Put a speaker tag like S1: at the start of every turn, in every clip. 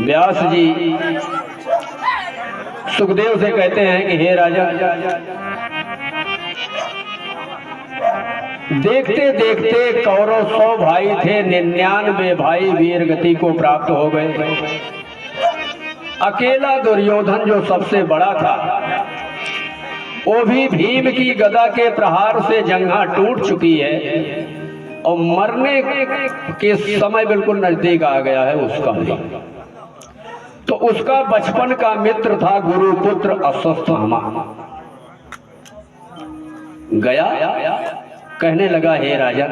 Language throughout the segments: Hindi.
S1: व्यास जी सुखदेव से कहते हैं कि हे राजा, देखते देखते कौरव 100 भाई थे, 99 भाई वीर गति को प्राप्त हो गए। अकेला दुर्योधन जो सबसे बड़ा था, वो भी भीम की गदा के प्रहार से जंघा टूट चुकी है और मरने के समय बिल्कुल नजदीक आ गया है उसका भी। तो उसका बचपन का मित्र था गुरुपुत्र अश्वत्थामा। गया कहने लगा, हे राजा,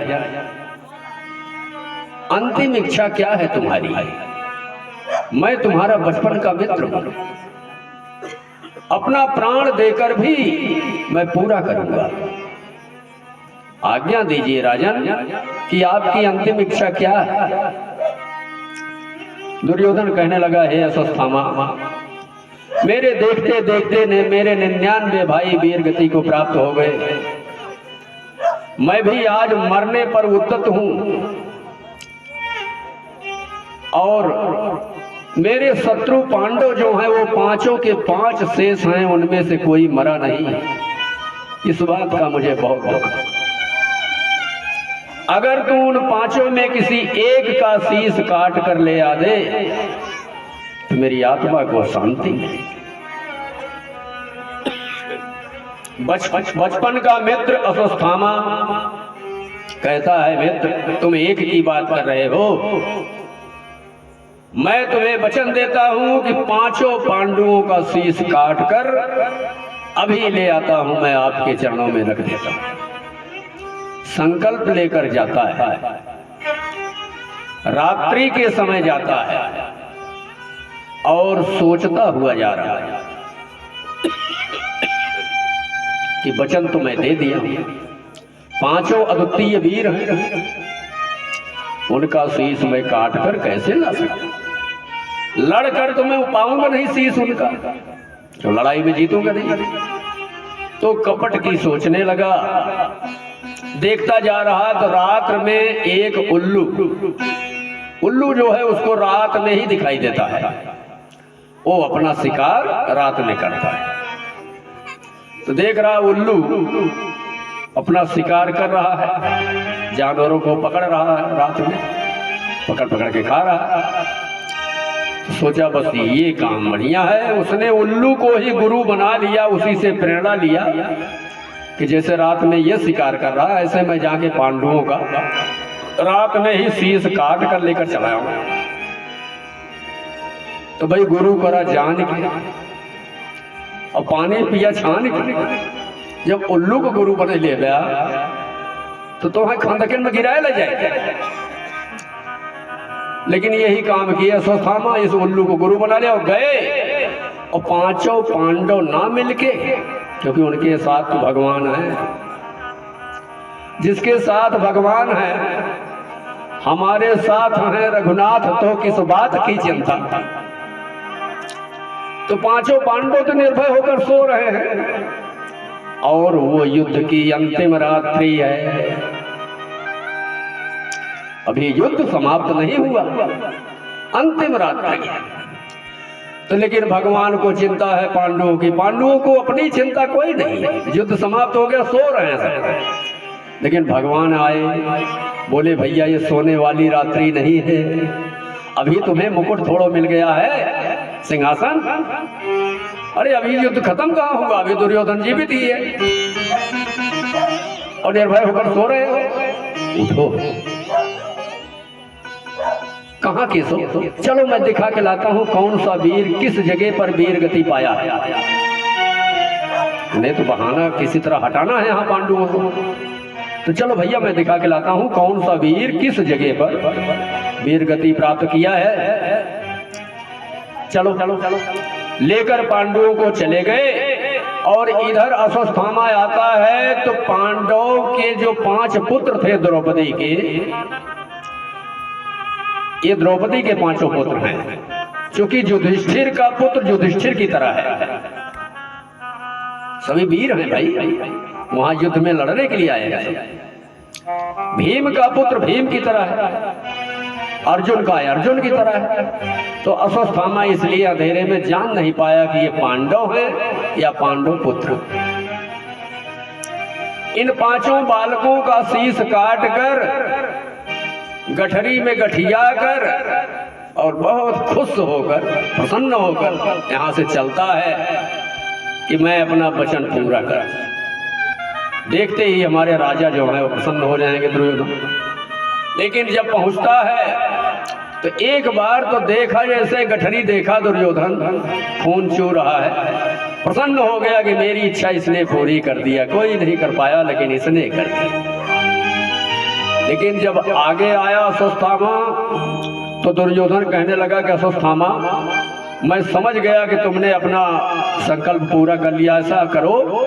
S1: अंतिम इच्छा क्या है तुम्हारी? मैं तुम्हारा बचपन का मित्र हूं, अपना प्राण देकर भी मैं पूरा करूंगा। आज्ञा दीजिए राजन कि आपकी अंतिम इच्छा क्या है? दुर्योधन कहने लगा, हे अश्वत्थामा, मेरे देखते देखते ने मेरे 99 भाई वीर गति को प्राप्त हो गए। मैं भी आज मरने पर उद्यत हूं और मेरे शत्रु पांडव जो हैं वो 5 के 5 शेष हैं, उनमें से कोई मरा नहीं। इस बात का मुझे बहुत दुख है। अगर तू उन 5 में किसी एक का शीश काट कर ले आ दे तो मेरी आत्मा को शांति मिलेगी। बचपन का मित्र अश्वत्थामा कहता है, मित्र तुम एक की बात कर रहे हो, मैं तुम्हें वचन देता हूं कि 5 पांडवों का शीश काट कर अभी ले आता हूं, मैं आपके चरणों में रख देता हूं। संकल्प लेकर जाता है, रात्रि के समय जाता है और सोचता हुआ जा रहा है कि वचन तो मैं दे दिया, 5 अद्वितीय वीर हैं, उनका शीश मैं काट कर कैसे ला सकता? लड़कर तो मैं पाऊंगा नहीं शीश उनका, तो लड़ाई में जीतूंगा नहीं। तो कपट की सोचने लगा, देखता जा रहा तो रात में एक उल्लू जो है उसको रात में ही दिखाई देता है, वो अपना शिकार रात में करता है। तो देख रहा उल्लू अपना शिकार कर रहा है, जानवरों को पकड़ रहा है, रात में पकड़ के खा रहा है। तो सोचा बस ये काम बढ़िया है। उसने उल्लू को ही गुरु बना लिया, उसी से प्रेरणा लिया कि जैसे रात में ये शिकार कर रहा है, ऐसे मैं जाके पांडवों का रात में ही शीश काट कर लेकर चला आऊंगा। तो भाई गुरु करा जान के और पानी पिया छान के। जब उल्लू को गुरु बने ले गया तो तुम्हें खंदकन में गिराया ले जाए, लेकिन यही काम किया अश्वत्थामा, इस उल्लू को गुरु बना लिया और गए। और 5 पांडव ना मिलके, क्योंकि उनके साथ भगवान है, जिसके साथ भगवान है हमारे साथ हैं रघुनाथ, तो किस बात की चिंता। तो 5 पांडव तो निर्भय होकर सो रहे हैं और वो युद्ध की अंतिम रात्रि है, अभी युद्ध समाप्त नहीं हुआ, अंतिम रात्रि है। तो लेकिन भगवान को चिंता है पांडवों की, पांडवों को अपनी चिंता कोई नहीं है, युद्ध समाप्त हो गया, सो रहे हैं। लेकिन भगवान आए, बोले भैया ये सोने वाली रात्रि नहीं है, अभी तुम्हें मुकुट थोड़ो मिल गया है, सिंहासन, अरे अभी युद्ध खत्म कहाँ हुआ, अभी दुर्योधन जीवित ही है और निर्भय होकर सो रहे हो, उठो। कहाँ के सो? चलो मैं दिखा के लाता हूं कौन सा वीर किस जगह पर वीर गति पाया है। नहीं तो बहाना किसी तरह हटाना है यहाँ पांडवों को, तो चलो भैया मैं दिखा के लाता हूं कौन सा वीर किस जगह पर वीर गति प्राप्त किया है। चलो चलो चलो लेकर पांडवों को चले गए। और इधर अश्वत्थामा आता है तो पांडव के जो 5 पुत्र थे द्रौपदी के, ये द्रौपदी के 5 पुत्र हैं, क्योंकि युधिष्ठिर का पुत्र युधिष्ठिर की तरह है, सभी वीर हैं भाई, वहां युद्ध में लड़ने के लिए आए हैं। भीम का पुत्र भीम की तरह है, अर्जुन का अर्जुन की तरह है। तो अश्वत्थामा इसलिए अंधेरे में जान नहीं पाया कि ये पांडव है या पांडव पुत्र। इन पांचों बालकों का शीश काट कर गठरी में गठिया कर और बहुत खुश होकर प्रसन्न होकर यहां से चलता है कि मैं अपना वचन पूरा कर। देखते ही हमारे राजा जो है वो प्रसन्न हो जाएंगे दुर्योधन। लेकिन जब पहुंचता है तो एक बार तो देखा, जैसे गठरी देखा दुर्योधन खून चू रहा है, प्रसन्न हो गया कि मेरी इच्छा इसने पूरी कर दिया। कोई नहीं कर पाया लेकिन इसने कर दिया। लेकिन जब आगे आया अश्वत्थामा तो दुर्योधन कहने लगा कि अश्वत्थामा, मैं समझ गया कि तुमने अपना संकल्प पूरा कर लिया। ऐसा करो,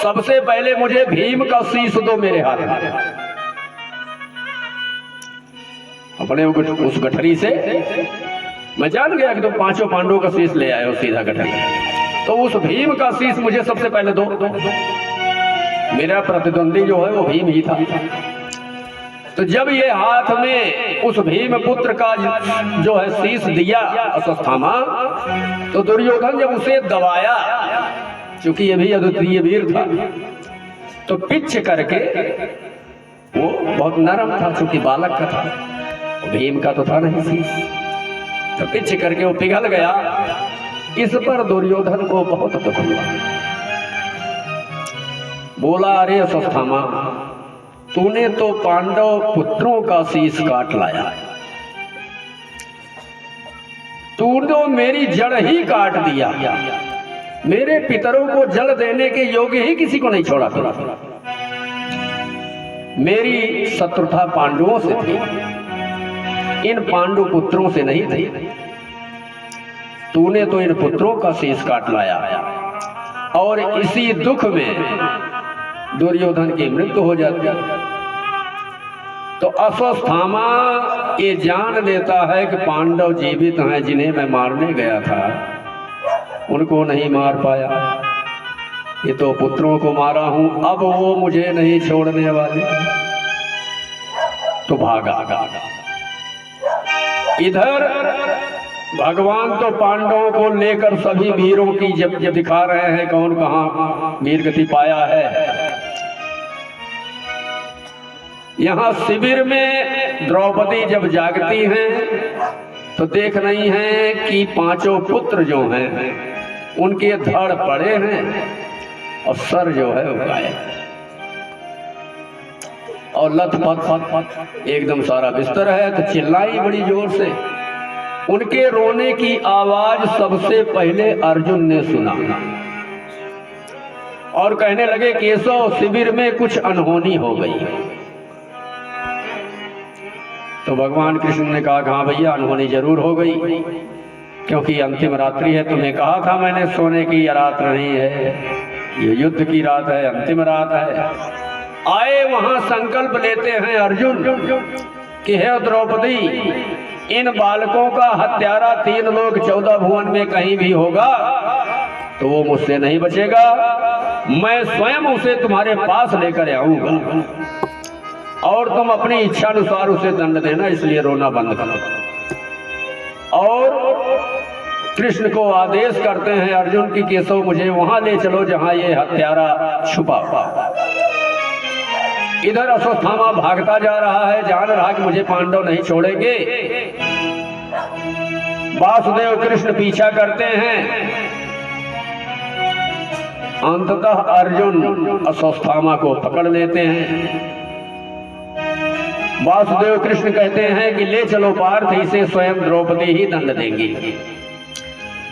S1: सबसे पहले मुझे भीम का शीश दो मेरे हाथ में। अपने उस गठरी से मैं जान गया कि तुम पांचों पांडवों का शीश ले आए हो सीधा गठरी, तो उस भीम का शीश मुझे सबसे पहले दो। मेरा प्रतिद्वंदी जो है वो भीम ही था। तो जब ये हाथ में उस भीम पुत्र का जो है शीश दिया अश्वत्थामा, तो दुर्योधन जब उसे दबाया, क्योंकि ये भी अद्वितीय वीर था, तो पिच करके, वो बहुत नरम था क्योंकि बालक का था, भीम का तो था नहीं शीश, तो पिच करके वो पिघल गया। इस पर दुर्योधन को बहुत दुख हुआ। बोला, अरे अश्वत्थामा, तूने तो पांडव पुत्रों का शीश काट लाया, तूने मेरी जड़ ही काट दिया, मेरे पितरों को जल देने के योग्य ही किसी को नहीं छोड़ा। मेरी शत्रुता पांडवों से थी, इन पांडु पुत्रों से नहीं थी। तूने तो इन पुत्रों का शीश काट लाया, और इसी दुख में दुर्योधन की मृत्यु हो जाती। तो अश्वत्थामा ये जान लेता है कि पांडव जीवित हैं, जिन्हें मैं मारने गया था उनको नहीं मार पाया, ये तो पुत्रों को मारा हूं, अब वो मुझे नहीं छोड़ने वाले। तो भागा। इधर भगवान तो पांडवों को लेकर सभी वीरों की जब दिखा रहे हैं कौन कहां वीर गति पाया है। यहां शिविर में द्रौपदी जब जागती हैं तो देख रही हैं कि पांचों पुत्र जो हैं उनके धड़ पड़े हैं और सर जो है वो गायब है, और लथपथ एकदम सारा बिस्तर है। तो चिल्लाई बड़ी जोर से। उनके रोने की आवाज सबसे पहले अर्जुन ने सुना और कहने लगे, केशव, शिविर में कुछ अनहोनी हो गई। तो भगवान कृष्ण ने कहा, हाँ भैया, अनहोनी जरूर हो गई, क्योंकि अंतिम रात्रि है। तुम्हें कहा था मैंने, सोने की रात नहीं है, ये युद्ध की रात है, अंतिम रात है। आए वहां संकल्प लेते हैं अर्जुन कि हे द्रौपदी, इन बालकों का हत्यारा 3 लोग 14 भुवन में कहीं भी होगा तो वो मुझसे नहीं बचेगा। मैं स्वयं उसे तुम्हारे पास लेकर आऊंगा और तुम अपनी इच्छा अनुसार उसे दंड देना, इसलिए रोना बंद करो। और कृष्ण को आदेश करते हैं अर्जुन की, केशव, मुझे वहां ले चलो जहां ये हत्यारा छुपा हुआ। इधर अश्वत्थामा भागता जा रहा है, जान रहा कि मुझे पांडव नहीं छोड़ेंगे। वासुदेव कृष्ण पीछा करते हैं। अंततः अर्जुन अश्वत्थामा को पकड़ लेते हैं। वासुदेव कृष्ण कहते हैं कि ले चलो पार्थ, इसे स्वयं द्रौपदी ही दंड देंगी।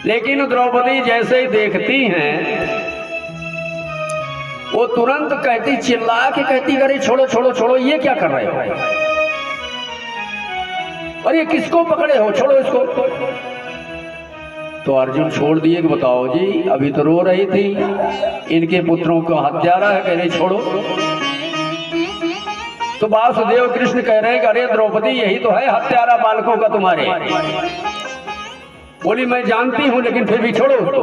S1: लेकिन द्रौपदी जैसे ही देखती हैं वो तुरंत कहती, चिल्ला के कहती, अरे छोड़ो छोड़ो छोड़ो, ये क्या कर रहे हो, और ये किसको पकड़े हो, छोड़ो इसको। तो अर्जुन छोड़ दिए कि बताओ जी, अभी तो रो रही थी, इनके पुत्रों का हत्यारा है, कह रही छोड़ो। तो वासुदेव कृष्ण कह रहे हैं कि अरे द्रौपदी, यही तो है हत्यारा बालकों का तुम्हारे। बोली, मैं जानती हूं, लेकिन फिर भी छोड़ो उसको,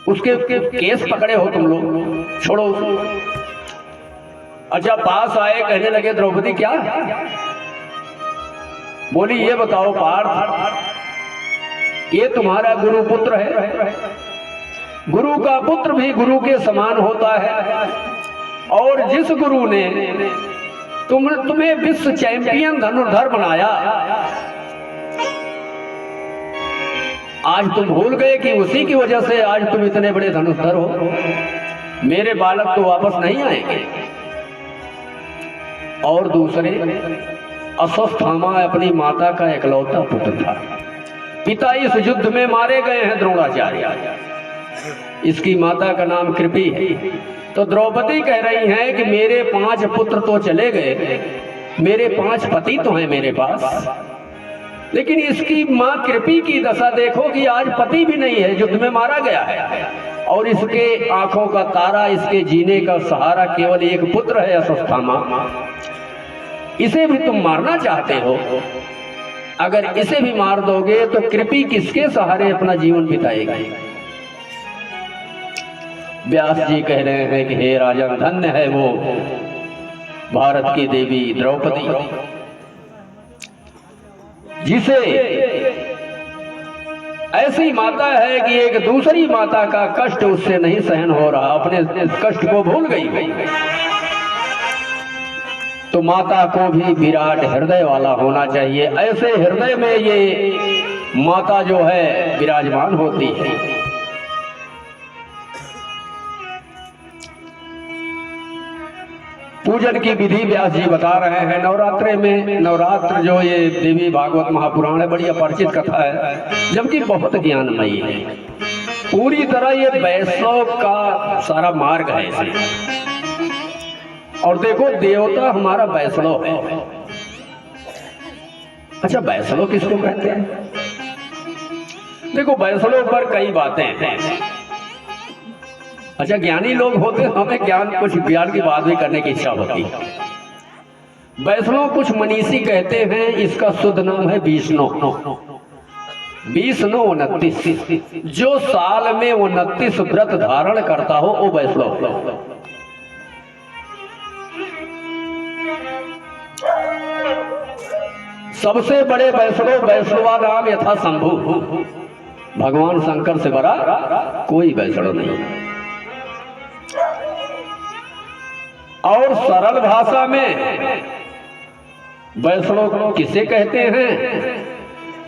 S1: उसके केस पकड़े हो तुम लोग, छोड़ो उसको। अच्छा, पास आए, कहने लगे, द्रौपदी क्या बोली ये बताओ पार्थ, ये तुम्हारा गुरु पुत्र है। गुरु का पुत्र भी गुरु के समान होता है, और जिस गुरु ने तुम्हें विश्व चैंपियन धनुर्धर बनाया, आज तुम भूल गए कि उसी की वजह से आज तुम इतने बड़े धनुर्धर हो। मेरे बालक तो वापस नहीं आएंगे। और दूसरे, अश्वत्थामा अपनी माता का इकलौता पुत्र था। पिता इस युद्ध में मारे गए हैं द्रोणाचार्य, इसकी माता का नाम कृपी है। तो द्रौपदी कह रही हैं कि मेरे 5 पुत्र तो चले गए, मेरे 5 पति तो हैं मेरे पास, लेकिन इसकी माँ कृपी की दशा देखो कि आज पति भी नहीं है, युद्ध में मारा गया है, और इसके आंखों का तारा, इसके जीने का सहारा केवल एक पुत्र है अश्वत्थामा। इसे भी तुम मारना चाहते हो। अगर इसे भी मार दोगे तो कृपी किसके सहारे अपना जीवन बिताएगी? व्यास जी कह रहे हैं कि हे राजन, धन्य है वो भारत की देवी द्रौपदी, जिसे ऐसी माता है कि एक दूसरी माता का कष्ट उससे नहीं सहन हो रहा, अपने इस कष्ट को भूल गई। तो माता को भी विराट हृदय वाला होना चाहिए। ऐसे हृदय में ये माता जो है विराजमान होती है। पूजन की विधि व्यास जी बता रहे हैं। नवरात्रे में, नवरात्र जो ये देवी भागवत महापुराण है, बड़ी अपरिचित कथा है, जबकि बहुत ज्ञानमयी है। पूरी तरह ये वैष्णव का सारा मार्ग है इसे। और देखो, देवता हमारा वैष्णव है। अच्छा, वैष्णव किसको कहते हैं? देखो, वैष्णव पर कई बातें हैं। अच्छा, ज्ञानी लोग होते, हमें कुछ ज्ञान की बात भी करने की इच्छा होती है। वैष्णव कुछ मनीषी कहते हैं, इसका शुद्ध नाम है विष्णु। 29 जो साल में 29 व्रत धारण करता हो वो वैष्णव। सबसे बड़े वैष्णवा नाम यथा शंभु, भगवान शंकर से बड़ा कोई वैष्णव नहीं। और सरल भाषा में वैष्णव किसे कहते हैं?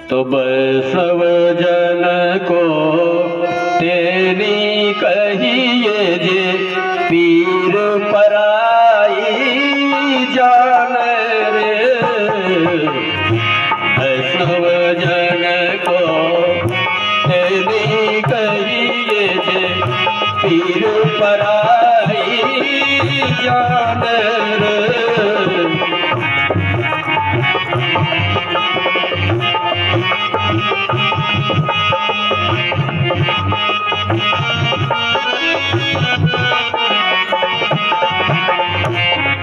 S1: तो वैष्णव जन को तेरी कहिए जे पीर पराई जान रे। वैष्णव जन को तेरी कहिए जे पीर पराई जान रे।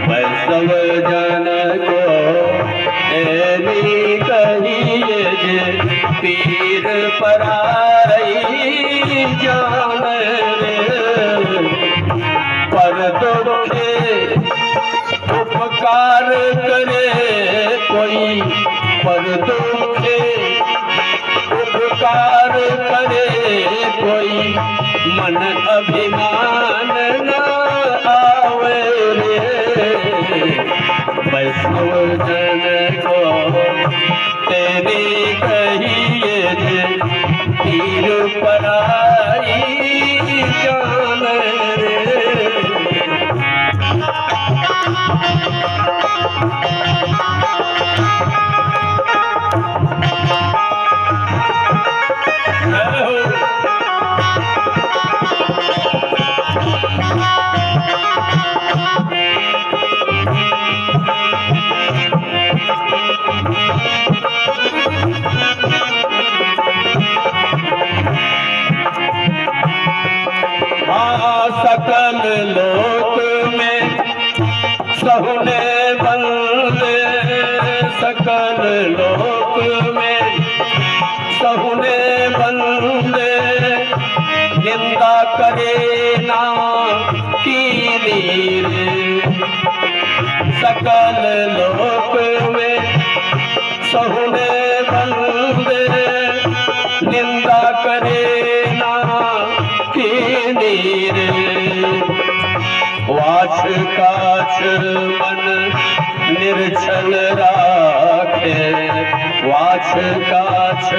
S1: वैष्णव जन को तेरी कहिए जे पीर पराई जान रे। पर दुखे उपकार करे कोई, पर दुखे उपकार करे कोई, मन अभिमान न आवे रे। वैष्णव जन को तेरी कहिए जे पीर पराई जान रे। सकल लोक में सहुने बंदे, सकल लोक में सहुने बंदे, निंदा करे ना कीनी रे। सकल लोक में सहुने काछ मन निर्छल राखे, वाछ काछ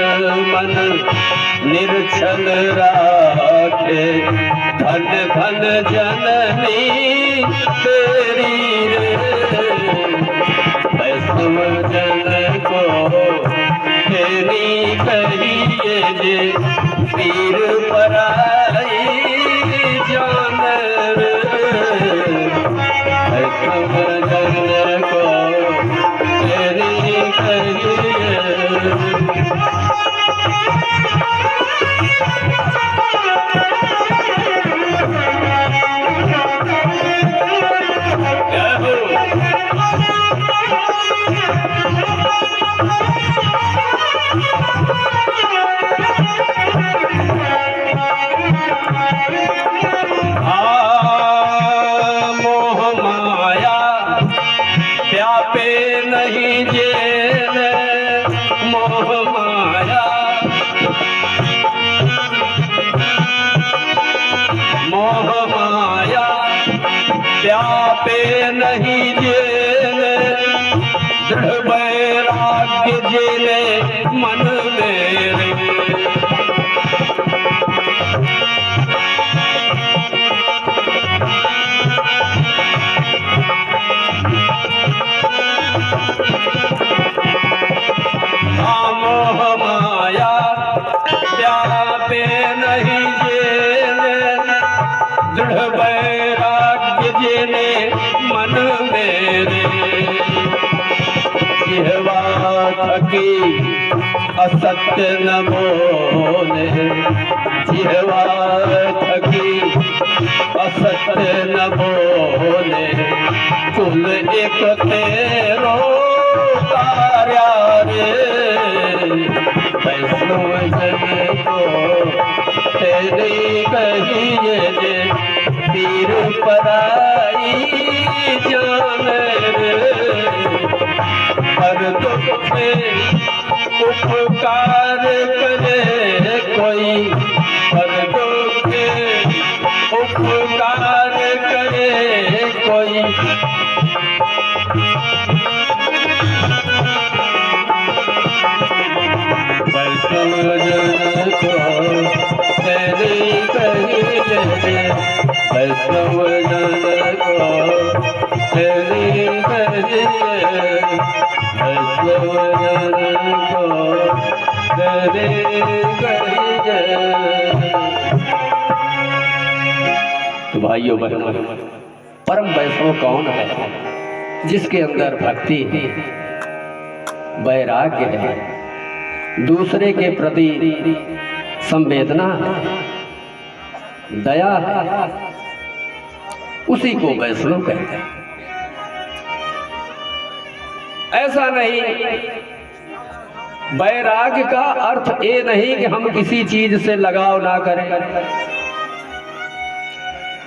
S1: मन निर्छल राखे, धन धन जननी तेरी रे, वैष्णव जन को तेरी कहिए जे, पीर पराई जान रे, वैष्णव जन को तेरी कहिए। व्यापे नहीं जेने, दृढ़ वैराग्य जेने मन मेरे, मोह माया व्यापे नहीं जेने, दृढ़ वैराग्य जेने मन मेरे, जिह्वा थकी असत्य न बोले, जिह्वा थकी असत्य न बोले, कुल एक तेरो कार्या रे, वैष्णव जन को तेरी कहिए जे, पीर पराई जान रे, हर दुख में उपकार करे कोई, हर दुख में उपकार करे कोई, वैष्णव जन को तेरी कहिए, वैष्णव जन को तेरी कहिए, वैष्णव जन को तेरी कहिए। तो भाइयों बहनों, परम वैष्णव कौन है? जिसके अंदर भक्ति है, वैराग्य है, दूसरे के प्रति संवेदना है, दया है, उसी को वैष्णव कहते हैं। ऐसा नहीं, वैराग्य का अर्थ ये नहीं कि हम किसी चीज से लगाव ना करें,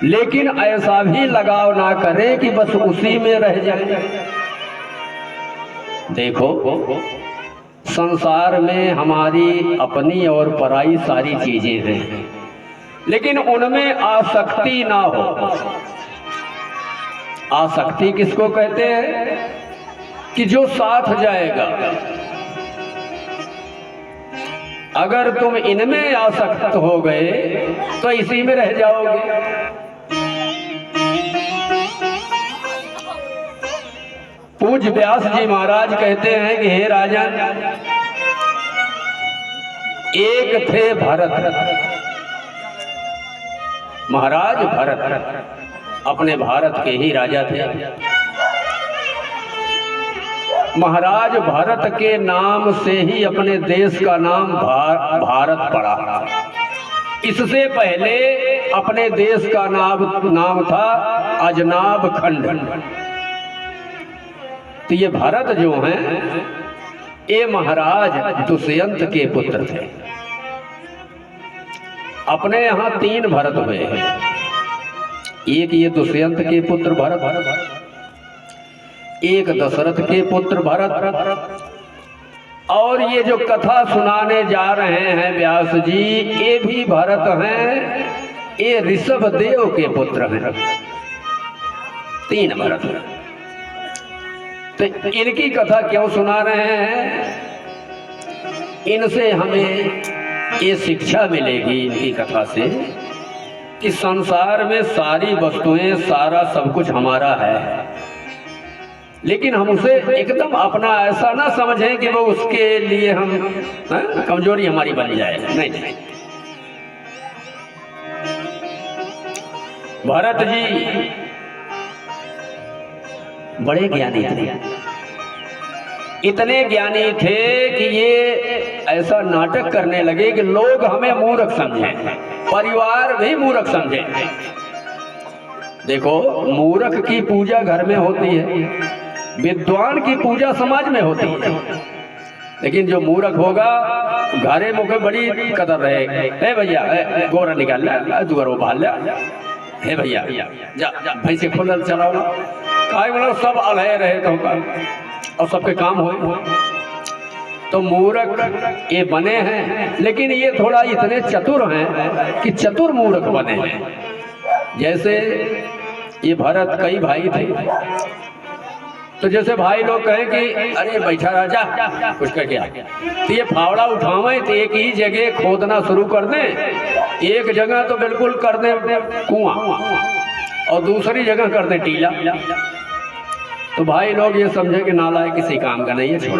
S1: लेकिन ऐसा भी लगाव ना करें कि बस उसी में रह जाए। देखो, संसार में हमारी अपनी और पराई सारी चीजें हैं, लेकिन उनमें आसक्ति ना हो। आसक्ति किसको कहते हैं? कि जो साथ जाएगा। अगर तुम इनमें आसक्त हो गए तो इसी में रह जाओगे। पूज्य व्यास जी महाराज कहते हैं कि हे राजन, एक थे भरत। महाराज भरत अपने भारत के ही राजा थे। महाराज भरत के नाम से ही अपने देश का नाम भारत पड़ा। इससे पहले अपने देश का नाम था अजनाब खंड। तो ये भरत जो हैं, ये महाराज दुष्यंत के पुत्र थे। अपने यहाँ 3 भरत हुए हैं। एक ये दुष्यंत के पुत्र भरत, एक दशरथ के पुत्र भरत, और ये जो कथा सुनाने जा रहे हैं व्यास जी, ये भी भरत हैं। ये ऋषभ देव के पुत्र हैं। 3 भरत। तो इनकी कथा क्यों सुना रहे हैं? इनसे हमें ये शिक्षा मिलेगी इनकी कथा से कि संसार में सारी वस्तुएं, सारा सब कुछ हमारा है, लेकिन हम उसे एकदम अपना ऐसा ना समझें कि वो उसके लिए हम कमजोरी हमारी बन जाए। नहीं, भरत जी बड़े ज्ञानी थे, इतने ज्ञानी थे कि ये ऐसा नाटक करने लगे कि लोग हमें मूर्ख समझें, परिवार भी मूर्ख समझे। देखो, मूर्ख की पूजा घर में होती है, विद्वान की पूजा समाज में होती है, लेकिन जो मूर्ख होगा घरे मुखे बड़ी कदर रहे। हे भैया गोरा निकाल लिया, दुगरो बहाल लिया, हे भैया जा भैंसे खोल चलाओ, काय मतलब सब अलहे रहे तो और सबके काम हो। तो मूर्ख ये बने हैं, लेकिन ये थोड़ा इतने चतुर हैं कि चतुर मूर्ख बने हैं। जैसे ये भरत कई भाई थे, तो जैसे भाई लोग कहें कि अरे बैठा राजा कुछ करके आ, तो ये फावड़ा उठावे तो एक ही जगह खोदना शुरू कर दें, एक जगह तो बिल्कुल कर दें कुआं और दूसरी जगह कर दें टीला। तो भाई लोग ये समझे कि नालायक किसी काम का नहीं है, छोड़ो।